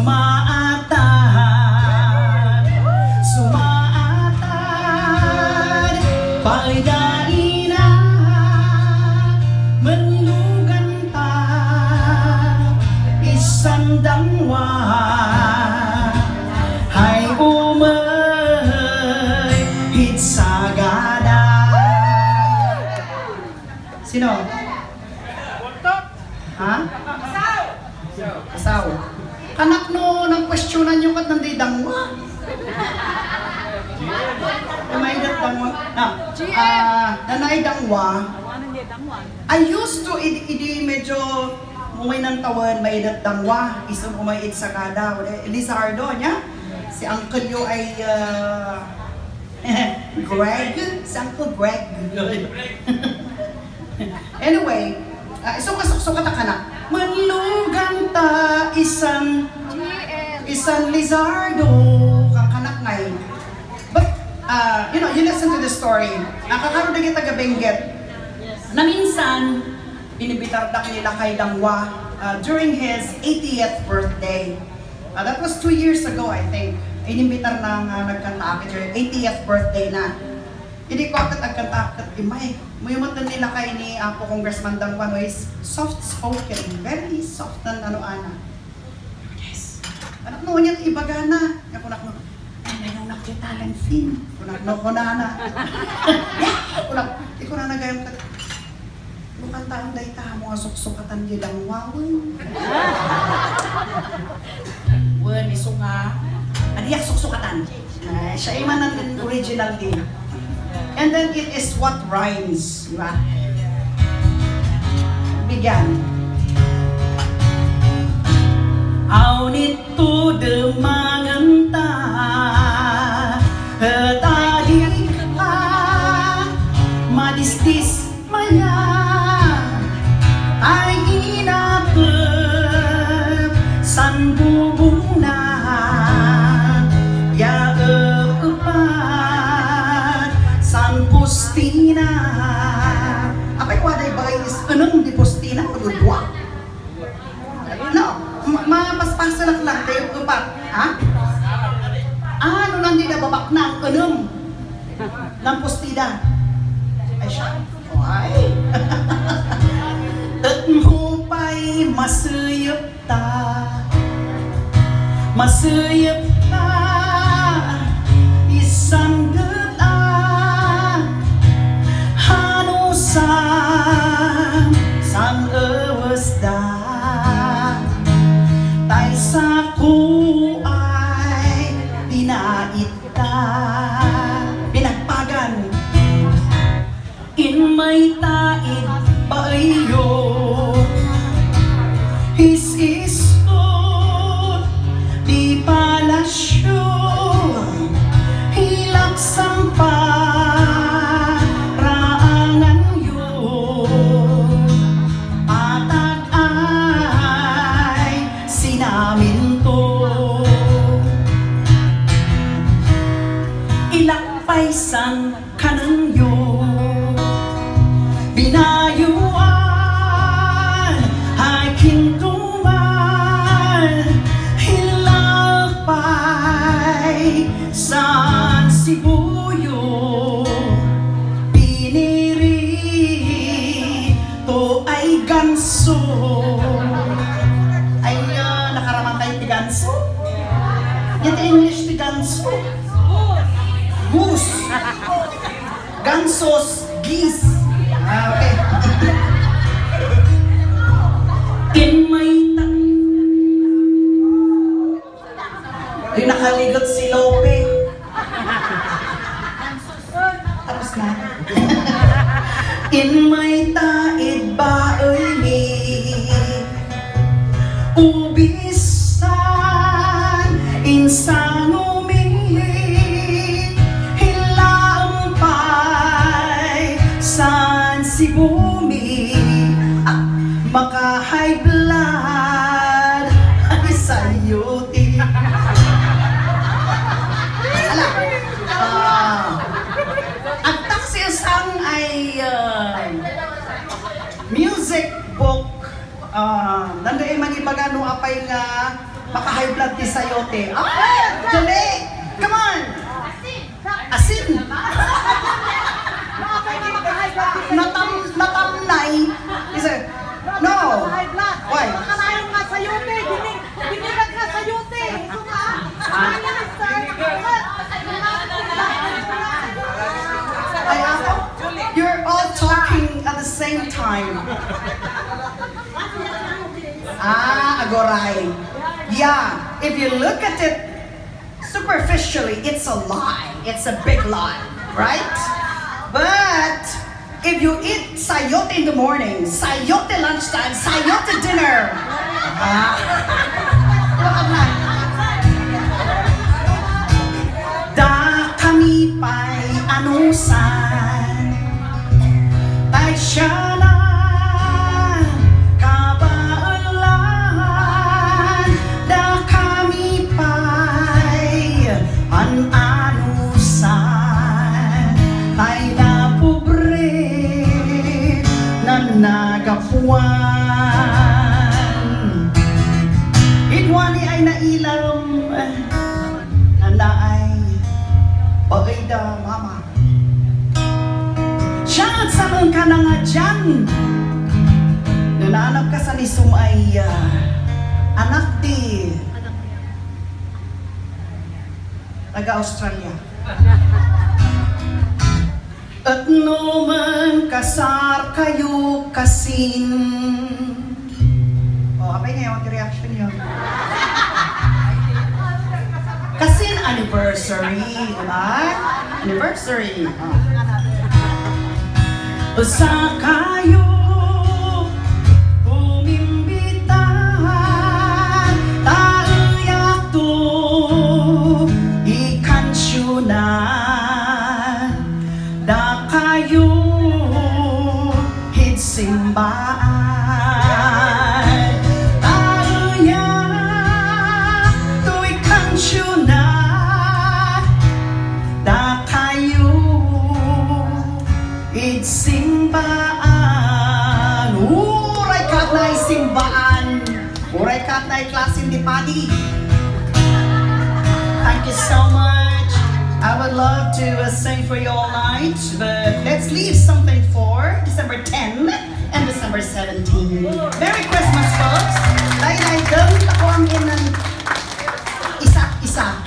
sumaatad, sumaatad, pagdain na, menlugan ta, isang dangwa, hay umay, hitsagada. Sino? Ha? Kasaw. Kanak no, nang questionan nyo kat nanday dangwa. Nanay dangwa. Nanay dangwa. I used to, idi medyo umay ng tawan, may idat dangwa. Isang umay itsagada. Lizardo niya. Si Uncle Yo ay Greg. Si Uncle Greg. Anyway, sukat ka na. Manlugan ta isang Lizardo kang kanak ngay. But you listen to the story. Nakakaroon na kita gabengget. Na minsan binibitardak nila kay Dangwa during his 80th birthday. That was 2 years ago, I think. Inimbitar na nagkanta during 80th birthday na. Hindi ko agkanta-agkat imay. Mayumatan nila kay ni Apo Congressman Dangwa no is soft-spoken. Very soft na ano-ana. Yes. Anak no, niya ibagana. Kunak no, ay mayroong nakitalang film. Kunak no, kunana. Ikaw na nagayang kat. Bukan taong dayta mo nga suksukatan di Dangwa. Wen, iso nga. Adiyak suksukatan. Siya iman ng original din. And then it is what rhymes, diba? Bigyan. Aunit to the manganta, tadi ka, madistis maya, ay inapep, san bubong na, ya Postina. Apay ko aday bagay is anong di Postina magudwa. No, mapaspasalak lang tayo upat. Ha? Ano nang di nababak na ang anong ng Postina? Ay siya. Ay. At mo pa'y masuyap ta. Masuyap ta. Isang sang awas da tay sa ku ay pinaita pinagpagan in may taid baayo his isot di palasyo hilak sampah Paisan kanangyo binayuan aking tumal hilapay san sibuyo piniri to ay ganso ay nakaramang tayo ti ganso yan ti English ti ganso goose, gansos, geese. Okay. In my time, ay nakaligot si Lope. Tapos na. In my taid baoy ni ubisan insan si bumi maka high blood ay sayuti ala ang taksisang ay music book nanday man ibagano apay nga Baka high blood ti sayote. Ah, dali! Come on! Asin! Natamnay. Is it? No. Why? Nakalayo nga sayote. Binilag nga sayote. Ito nga. You're all talking at the same time. Ah, agoray. Yeah, if you look at it superficially, it's a lie. It's a big lie, right? But if you eat sayote in the morning, sayote lunchtime, sayote dinner, da kami pa'y anusan, ay siya na kabaalan, da kami pa'y anusan, ay napobre na nagapuan. Itwani ay nailam na ay pagayda mama. Siya at salon ka na nga dyan. Nananap ka sa nisum ay anak di taga-Australia. At naman kasar kayo kasin. Oh, abay ngayon, reaction yun. Kasin anniversary, diba? Anniversary. Usa kayo umimbitahan, taayak to ikansyonan, da kayo hitsimbaan, taayak to ikansyonan, da kayo simbaan. Uray kat na simbaan. Uray kat na klasin di padi. Thank you so much. I would love to sing for you all night, but let's leave something for December 10 and December 17. Merry Christmas, folks. Lain-lain, don't ako ang isa-isa.